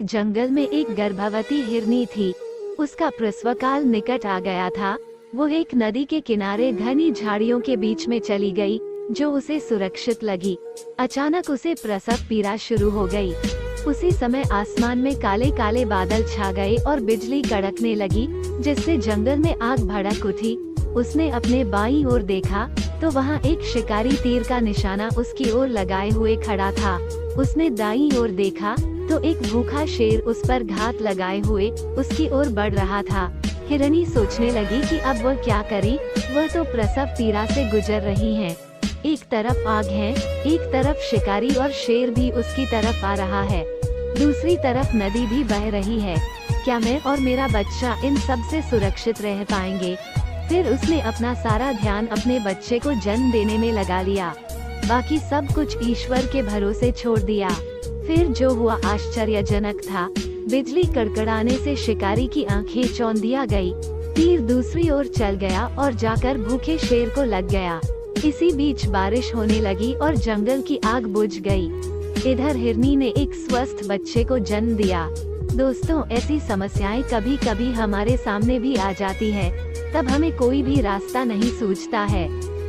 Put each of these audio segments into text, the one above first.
जंगल में एक गर्भवती हिरनी थी। उसका प्रसवकाल निकट आ गया था। वो एक नदी के किनारे घनी झाड़ियों के बीच में चली गई, जो उसे सुरक्षित लगी। अचानक उसे प्रसव पीड़ा शुरू हो गई। उसी समय आसमान में काले काले बादल छा गए और बिजली कड़कने लगी, जिससे जंगल में आग भड़क उठी। उसने अपने बाईं ओर देखा तो वहाँ एक शिकारी तीर का निशाना उसकी ओर लगाए हुए खड़ा था। उसने दाईं ओर देखा तो एक भूखा शेर उस पर घात लगाए हुए उसकी ओर बढ़ रहा था। हिरनी सोचने लगी कि अब वह क्या करी। वह तो प्रसव पीड़ा से गुजर रही है। एक तरफ आग है, एक तरफ शिकारी और शेर भी उसकी तरफ आ रहा है। दूसरी तरफ नदी भी बह रही है। क्या मैं और मेरा बच्चा इन सब से सुरक्षित रह पाएंगे? फिर उसने अपना सारा ध्यान अपने बच्चे को जन्म देने में लगा लिया। बाकी सब कुछ ईश्वर के भरोसे छोड़ दिया। फिर जो हुआ आश्चर्यजनक था। बिजली कड़कड़ाने से शिकारी की आंखें चौंधिया गई। तीर दूसरी ओर चल गया और जाकर भूखे शेर को लग गया। इसी बीच बारिश होने लगी और जंगल की आग बुझ गई। इधर हिरनी ने एक स्वस्थ बच्चे को जन्म दिया। दोस्तों, ऐसी समस्याएं कभी कभी हमारे सामने भी आ जाती है। तब हमें कोई भी रास्ता नहीं सूझता है।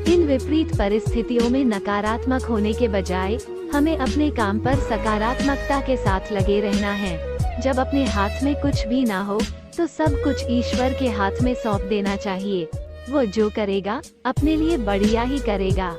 इन विपरीत परिस्थितियों में नकारात्मक होने के बजाय हमें अपने काम पर सकारात्मकता के साथ लगे रहना है। जब अपने हाथ में कुछ भी ना हो तो सब कुछ ईश्वर के हाथ में सौंप देना चाहिए। वो जो करेगा अपने लिए बढ़िया ही करेगा।